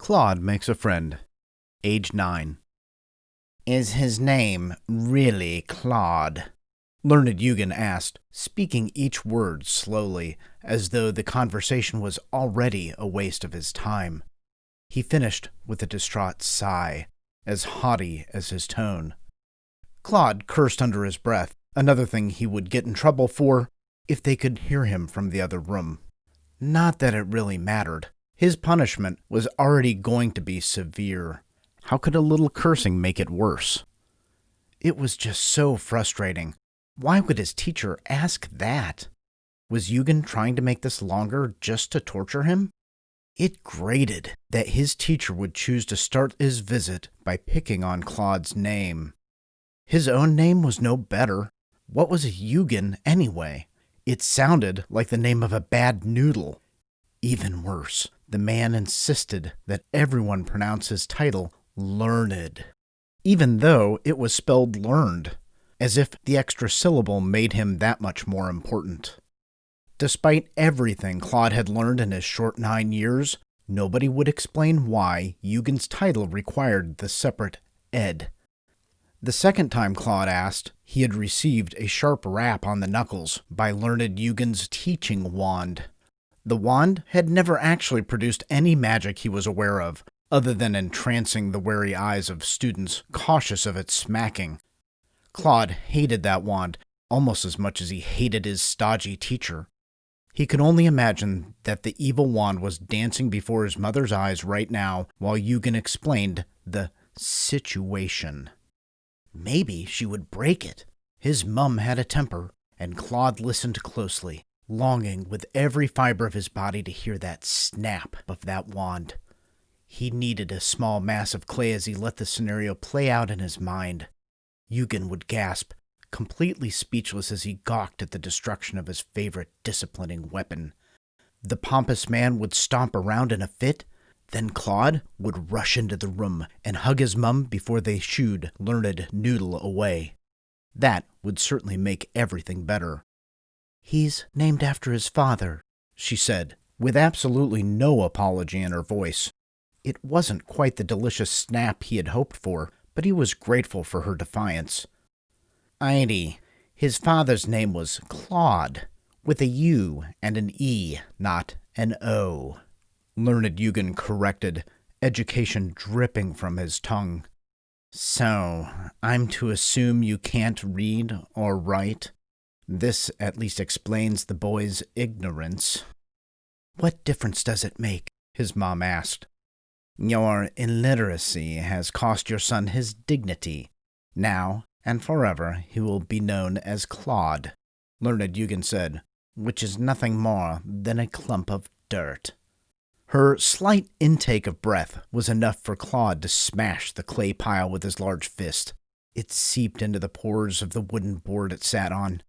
Clod Makes a Friend, age 9. Is his name really Clod? Learned Eugen asked, speaking each word slowly, as though the conversation was already a waste of his time. He finished with a distraught sigh, as haughty as his tone. Claude cursed under his breath, another thing he would get in trouble for if they could hear him from the other room. Not that it really mattered. His punishment was already going to be severe. How could a little cursing make it worse? It was just so frustrating. Why would his teacher ask that? Was Eugen trying to make this longer just to torture him? It grated that his teacher would choose to start his visit by picking on Claude's name. His own name was no better. What was a Eugen anyway? It sounded like the name of a bad noodle. Even worse, the man insisted that everyone pronounce his title learned, even though it was spelled learned, as if the extra syllable made him that much more important. Despite everything Claude had learned in his short 9 years, nobody would explain why Eugen's title required the separate Ed. The second time Claude asked, he had received a sharp rap on the knuckles by learned Eugen's teaching wand. The wand had never actually produced any magic he was aware of, other than entrancing the wary eyes of students cautious of its smacking. Claude hated that wand almost as much as he hated his stodgy teacher. He could only imagine that the evil wand was dancing before his mother's eyes right now while Eugen explained the situation. Maybe she would break it. His mum had a temper, and Claude listened closely, longing with every fiber of his body to hear that snap of that wand. He kneaded a small mass of clay as he let the scenario play out in his mind. Eugen would gasp, completely speechless as he gawked at the destruction of his favorite disciplining weapon. The pompous man would stomp around in a fit. Then Claude would rush into the room and hug his mum before they shooed learned Noodle away. That would certainly make everything better. "He's named after his father," she said, with absolutely no apology in her voice. It wasn't quite the delicious snap he had hoped for, but he was grateful for her defiance. "Idy, his father's name was Claude, with a U and an E, not an O," learned Eugen corrected, education dripping from his tongue. "So, I'm to assume you can't read or write? This at least explains the boy's ignorance." "What difference does it make?" his mom asked. "Your illiteracy has cost your son his dignity. Now and forever he will be known as Claude," learned Eugen said, "which is nothing more than a clump of dirt." Her slight intake of breath was enough for Claude to smash the clay pile with his large fist. It seeped into the pores of the wooden board it sat on.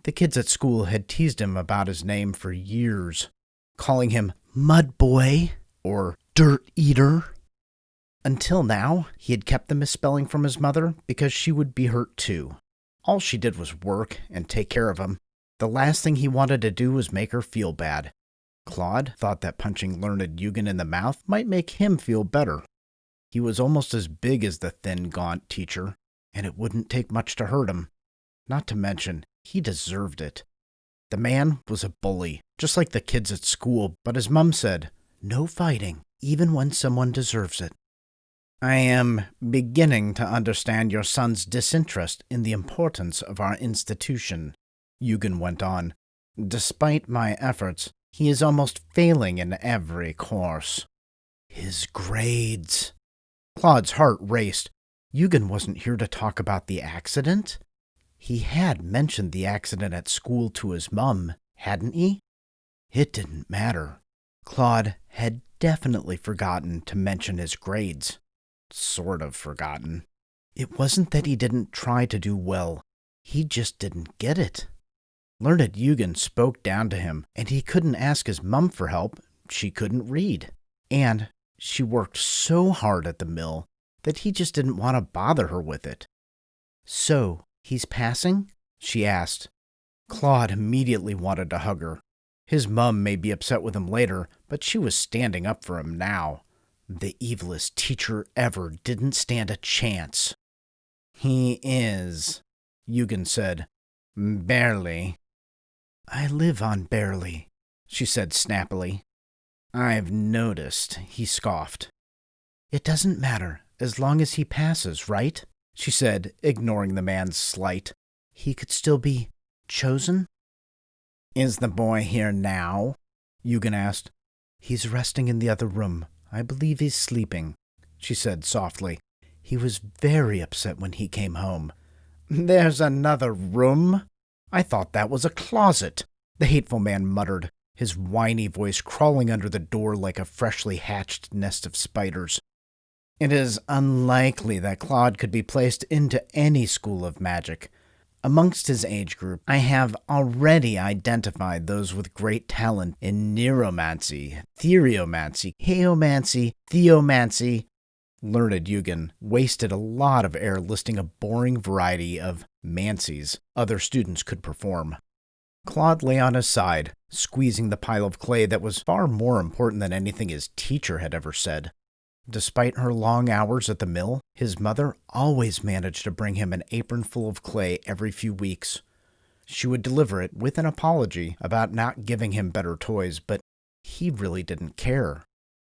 The kids at school had teased him about his name for years, calling him Mud Boy or Dirt Eater. Until now, he had kept the misspelling from his mother because she would be hurt too. All she did was work and take care of him. The last thing he wanted to do was make her feel bad. Claude thought that punching learned Eugen in the mouth might make him feel better. He was almost as big as the thin, gaunt teacher, and it wouldn't take much to hurt him. Not to mention, he deserved it. The man was a bully, just like the kids at school, but his mum said, "No fighting, even when someone deserves it." "I am beginning to understand your son's disinterest in the importance of our institution," Eugen went on. "Despite my efforts, he is almost failing in every course." His grades. Claude's heart raced. Eugen wasn't here to talk about the accident. He had mentioned the accident at school to his mum, hadn't he? It didn't matter. Claude had definitely forgotten to mention his grades. Sort of forgotten. It wasn't that he didn't try to do well. He just didn't get it. Learned Eugen spoke down to him, and he couldn't ask his mum for help. She couldn't read. And she worked so hard at the mill that he just didn't want to bother her with it. "So, he's passing?" she asked. Claude immediately wanted to hug her. His mum may be upset with him later, but she was standing up for him now. The evilest teacher ever didn't stand a chance. He is, Eugen said. Barely. I live on barely, she said snappily. I've noticed, he scoffed. It doesn't matter, as long as he passes, right? She said, ignoring the man's slight. He could still be chosen? Is the boy here now? Eugen asked. He's resting in the other room. I believe he's sleeping, she said softly. He was very upset when he came home. There's another room? I thought that was a closet, the hateful man muttered, his whiny voice crawling under the door like a freshly hatched nest of spiders. It is unlikely that Clod could be placed into any school of magic. Amongst his age group, I have already identified those with great talent in neuromancy, theomancy, heomancy, theomancy. Learned Eugen wasted a lot of air listing a boring variety of mancies other students could perform. Clod lay on his side, squeezing the pile of clay that was far more important than anything his teacher had ever said. Despite her long hours at the mill, his mother always managed to bring him an apron full of clay every few weeks. She would deliver it with an apology about not giving him better toys, but he really didn't care.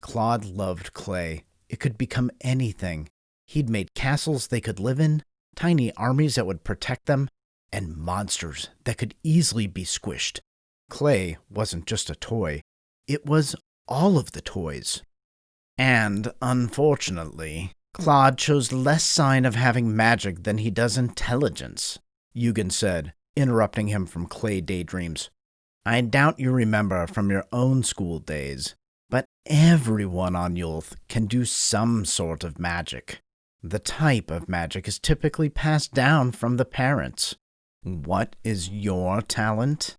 Clod loved clay. It could become anything. He'd made castles they could live in, tiny armies that would protect them, and monsters that could easily be squished. Clay wasn't just a toy. It was all of the toys. And, unfortunately, Clod shows less sign of having magic than he does intelligence, Eugen said, interrupting him from clay daydreams. I doubt you remember from your own school days, but everyone on Yulth can do some sort of magic. The type of magic is typically passed down from the parents. What is your talent?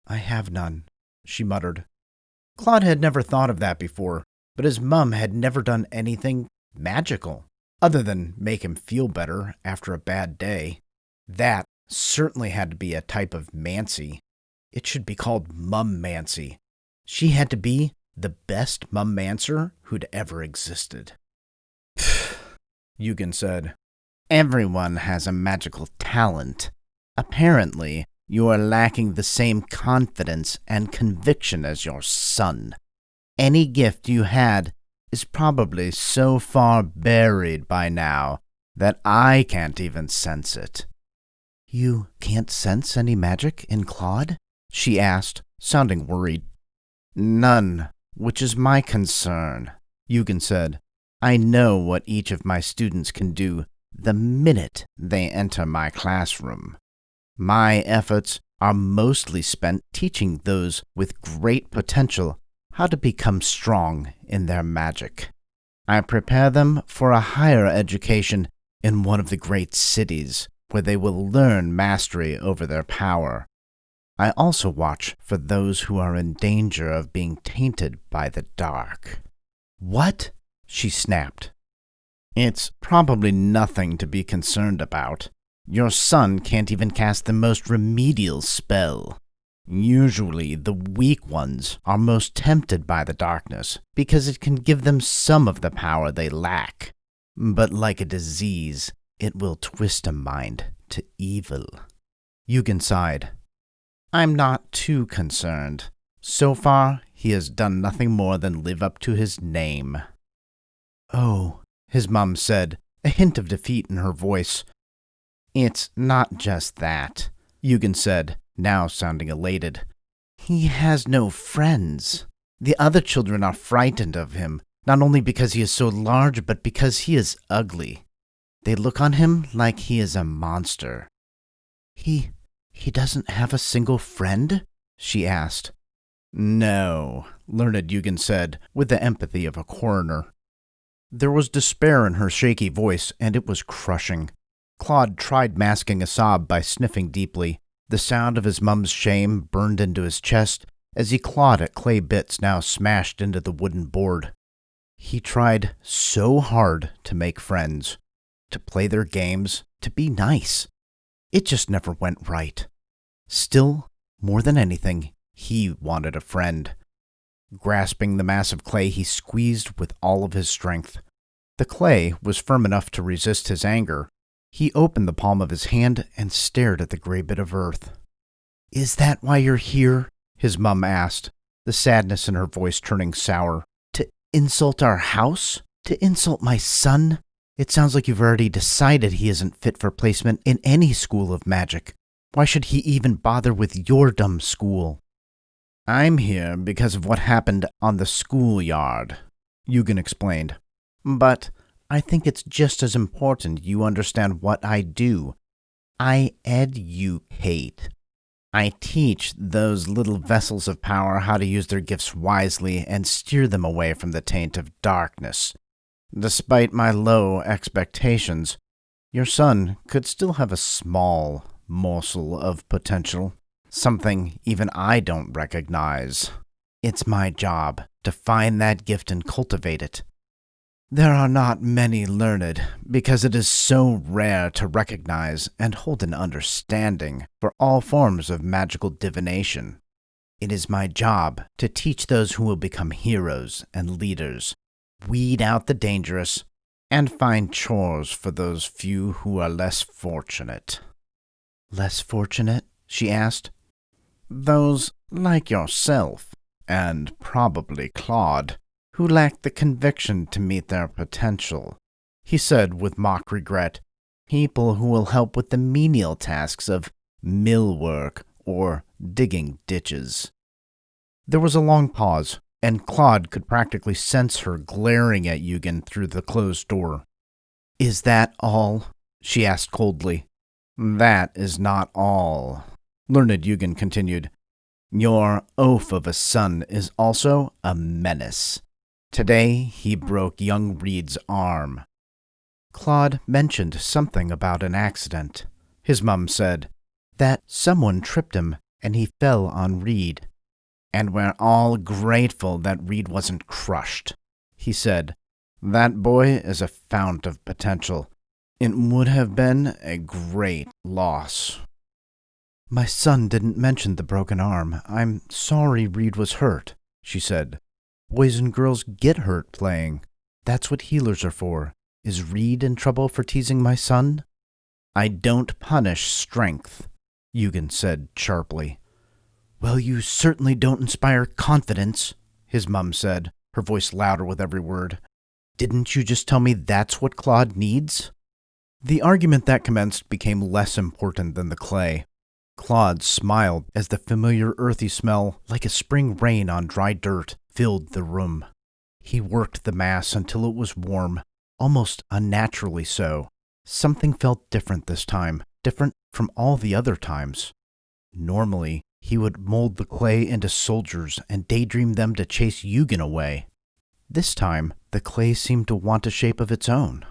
I have none, she muttered. Clod had never thought of that before, but his mum had never done anything magical, other than make him feel better after a bad day. That certainly had to be a type of mancy. It should be called mum-mancy. She had to be the best mum-mancer who'd ever existed. Eugen said, Everyone has a magical talent. Apparently, you are lacking the same confidence and conviction as your son. Any gift you had is probably so far buried by now that I can't even sense it. You can't sense any magic in Clod? She asked, sounding worried. None, which is my concern, Eugen said. I know what each of my students can do the minute they enter my classroom. My efforts are mostly spent teaching those with great potential how to become strong in their magic. I prepare them for a higher education in one of the great cities, where they will learn mastery over their power. I also watch for those who are in danger of being tainted by the dark. What? She snapped. It's probably nothing to be concerned about. Your son can't even cast the most remedial spell. Usually, the weak ones are most tempted by the darkness because it can give them some of the power they lack. But like a disease, it will twist a mind to evil. Eugen sighed. I'm not too concerned. So far, he has done nothing more than live up to his name. Oh, his mum said, a hint of defeat in her voice. It's not just that, Eugen said, now sounding elated. He has no friends. The other children are frightened of him, not only because he is so large, but because he is ugly. They look on him like he is a monster. He doesn't have a single friend? She asked. No, learned Eugen said, with the empathy of a coroner. There was despair in her shaky voice, and it was crushing. Clod tried masking a sob by sniffing deeply. The sound of his mum's shame burned into his chest as he clawed at clay bits now smashed into the wooden board. He tried so hard to make friends, to play their games, to be nice. It just never went right. Still, more than anything, he wanted a friend. Grasping the mass of clay, he squeezed with all of his strength. The clay was firm enough to resist his anger. He opened the palm of his hand and stared at the gray bit of earth. "Is that why you're here?" his mum asked, the sadness in her voice turning sour. "To insult our house? To insult my son? It sounds like you've already decided he isn't fit for placement in any school of magic. Why should he even bother with your dumb school?" "I'm here because of what happened on the schoolyard," Eugen explained. "But I think it's just as important you understand what I do. I educate. I teach those little vessels of power how to use their gifts wisely and steer them away from the taint of darkness. Despite my low expectations, your son could still have a small morsel of potential, something even I don't recognize. It's my job to find that gift and cultivate it. There are not many learned, because it is so rare to recognize and hold an understanding for all forms of magical divination. It is my job to teach those who will become heroes and leaders, weed out the dangerous, and find chores for those few who are less fortunate." "Less fortunate?" she asked. "Those like yourself, and probably Claude, who lack the conviction to meet their potential," he said with mock regret. "People who will help with the menial tasks of mill work or digging ditches." There was a long pause, and Claude could practically sense her glaring at Eugen through the closed door. "Is that all?" she asked coldly. "That is not all," learned Eugen continued. "Your oaf of a son is also a menace. Today he broke young Reed's arm." "Claude mentioned something about an accident," his mum said, "that someone tripped him and he fell on Reed." "And we're all grateful that Reed wasn't crushed," he said. "That boy is a fount of potential. It would have been a great loss." "My son didn't mention the broken arm. I'm sorry Reed was hurt," she said. "Boys and girls get hurt playing. That's what healers are for. Is Reed in trouble for teasing my son?" "I don't punish strength," Eugen said sharply. "Well, you certainly don't inspire confidence," his mum said, her voice louder with every word. "Didn't you just tell me that's what Claude needs?" The argument that commenced became less important than the clay. Claude smiled as the familiar earthy smell, like a spring rain on dry dirt, filled the room. He worked the mass until it was warm, almost unnaturally so. Something felt different this time, different from all the other times. Normally, he would mold the clay into soldiers and daydream them to chase Eugen away. This time, the clay seemed to want a shape of its own.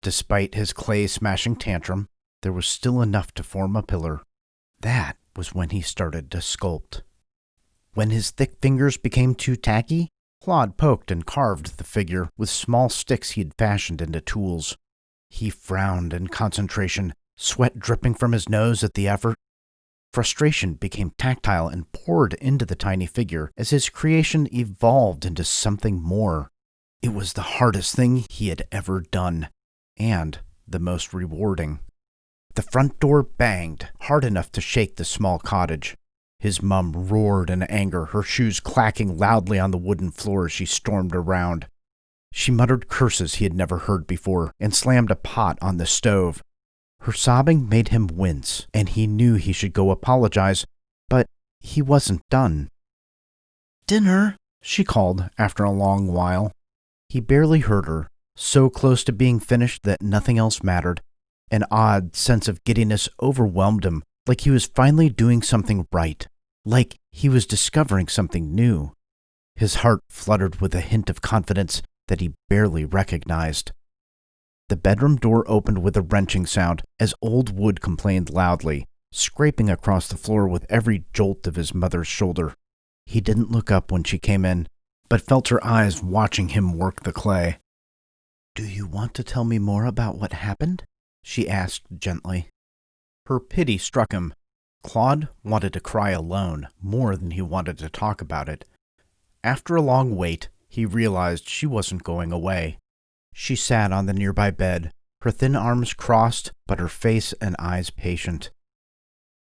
Despite his clay-smashing tantrum, there was still enough to form a pillar. That was when he started to sculpt. When his thick fingers became too tacky, Claude poked and carved the figure with small sticks he had fashioned into tools. He frowned in concentration, sweat dripping from his nose at the effort. Frustration became tactile and poured into the tiny figure as his creation evolved into something more. It was the hardest thing he had ever done, and the most rewarding. The front door banged, hard enough to shake the small cottage. His mum roared in anger, her shoes clacking loudly on the wooden floor as she stormed around. She muttered curses he had never heard before and slammed a pot on the stove. Her sobbing made him wince, and he knew he should go apologize, but he wasn't done. "Dinner," she called after a long while. He barely heard her, so close to being finished that nothing else mattered. An odd sense of giddiness overwhelmed him, like he was finally doing something right, like he was discovering something new. His heart fluttered with a hint of confidence that he barely recognized. The bedroom door opened with a wrenching sound as old wood complained loudly, scraping across the floor with every jolt of his mother's shoulder. He didn't look up when she came in, but felt her eyes watching him work the clay. "Do you want to tell me more about what happened?" she asked gently. Her pity struck him. Claude wanted to cry alone more than he wanted to talk about it. After a long wait, he realized she wasn't going away. She sat on the nearby bed, her thin arms crossed, but her face and eyes patient.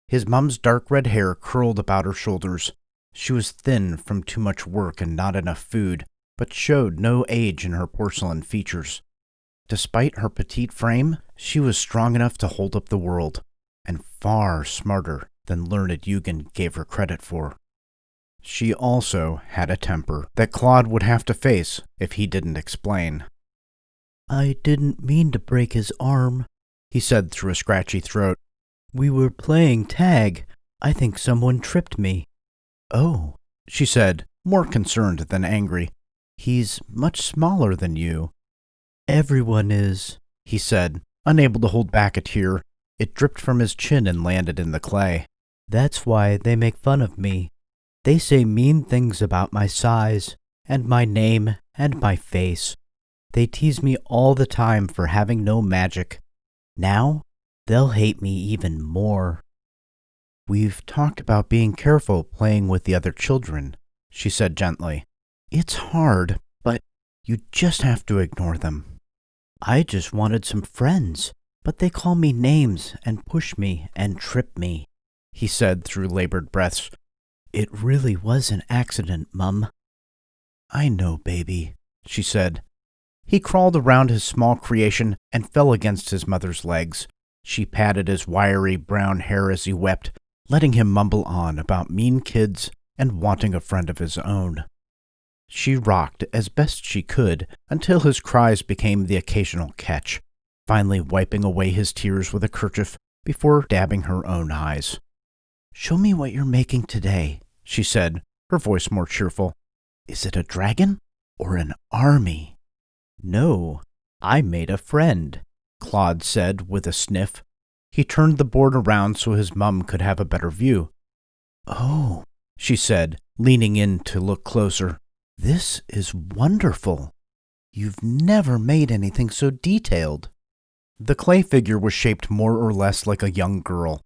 His mum's dark red hair curled about her shoulders. She was thin from too much work and not enough food, but showed no age in her porcelain features. Despite her petite frame, she was strong enough to hold up the world, and far smarter than learned Eugen gave her credit for. She also had a temper that Claude would have to face if he didn't explain. "I didn't mean to break his arm," he said through a scratchy throat. "We were playing tag. I think someone tripped me." "Oh," she said, more concerned than angry. "He's much smaller than you." "Everyone is," he said, unable to hold back a tear. It dripped from his chin and landed in the clay. "That's why they make fun of me. They say mean things about my size, and my name, and my face. They tease me all the time for having no magic. Now, they'll hate me even more." "We've talked about being careful playing with the other children," she said gently. "It's hard, but you just have to ignore them." "I just wanted some friends, but they call me names and push me and trip me," he said through labored breaths. "It really was an accident, Mum." "I know, baby," she said. He crawled around his small creation and fell against his mother's legs. She patted his wiry brown hair as he wept, letting him mumble on about mean kids and wanting a friend of his own. She rocked as best she could until his cries became the occasional catch, finally wiping away his tears with a kerchief before dabbing her own eyes. "Show me what you're making today," she said, her voice more cheerful. "Is it a dragon or an army?" "No, I made a friend," Claude said with a sniff. He turned the board around so his mum could have a better view. "Oh," she said, leaning in to look closer. "This is wonderful. You've never made anything so detailed." The clay figure was shaped more or less like a young girl.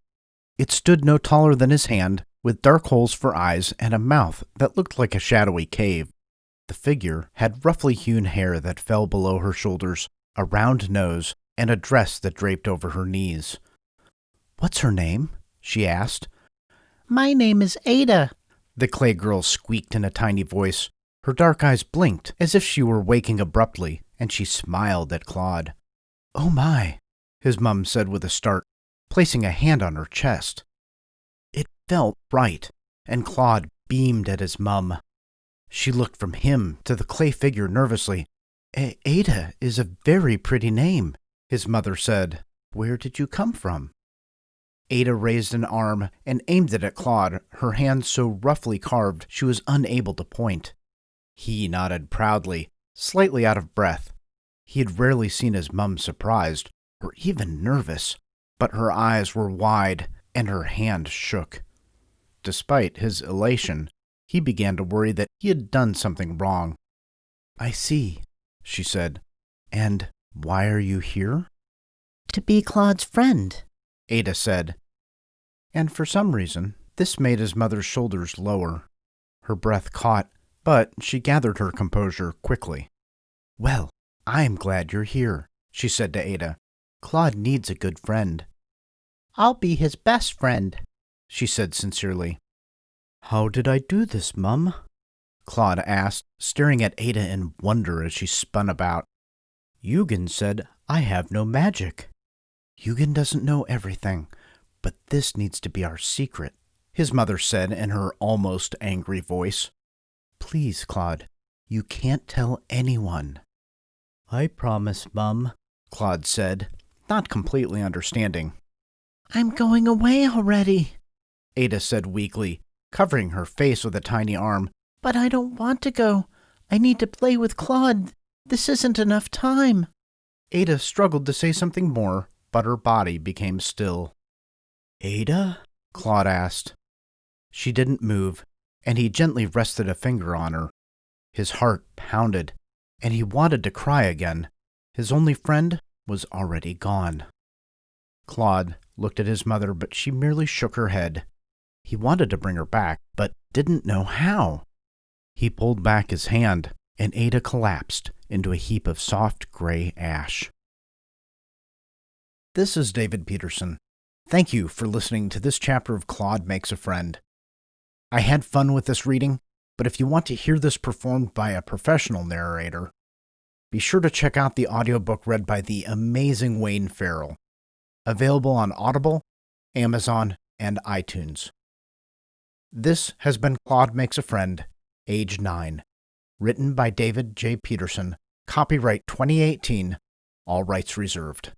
It stood no taller than his hand, with dark holes for eyes and a mouth that looked like a shadowy cave. The figure had roughly hewn hair that fell below her shoulders, a round nose, and a dress that draped over her knees. "What's her name?" she asked. "My name is Ada," the clay girl squeaked in a tiny voice. Her dark eyes blinked as if she were waking abruptly, and she smiled at Claude. "Oh my," his mum said with a start, placing a hand on her chest. It felt right, and Claude beamed at his mum. She looked from him to the clay figure nervously. "Ada is a very pretty name," his mother said. "Where did you come from?" Ada raised an arm and aimed it at Claude, her hand so roughly carved she was unable to point. He nodded proudly, slightly out of breath. He had rarely seen his mum surprised, or even nervous, but her eyes were wide and her hand shook. Despite his elation, he began to worry that he had done something wrong. "I see," she said. "And why are you here?" "To be Claude's friend," Ada said. And for some reason, this made his mother's shoulders lower. Her breath caught, but she gathered her composure quickly. "Well, I'm glad you're here," she said to Ada. "Claude needs a good friend." "I'll be his best friend," she said sincerely. "How did I do this, Mum?" Claude asked, staring at Ada in wonder as she spun about. "Eugen said I have no magic." "Eugen doesn't know everything, but this needs to be our secret," his mother said in her almost angry voice. "Please, Claude, you can't tell anyone." "I promise, Mum," Claude said, not completely understanding. "I'm going away already," Ada said weakly, covering her face with a tiny arm. "But I don't want to go. I need to play with Claude. This isn't enough time." Ada struggled to say something more, but her body became still. "Ada?" Claude asked. She didn't move, and he gently rested a finger on her. His heart pounded, and he wanted to cry again. His only friend was already gone. Claude looked at his mother, but she merely shook her head. He wanted to bring her back, but didn't know how. He pulled back his hand, and Ada collapsed into a heap of soft gray ash. This is David Peterson. Thank you for listening to this chapter of Clod Makes a Friend. I had fun with this reading, but if you want to hear this performed by a professional narrator, be sure to check out the audiobook read by the amazing Wayne Farrell, available on Audible, Amazon, and iTunes. This has been Clod Makes a Friend, Age 9, written by David J. Peterson, copyright 2018, all rights reserved.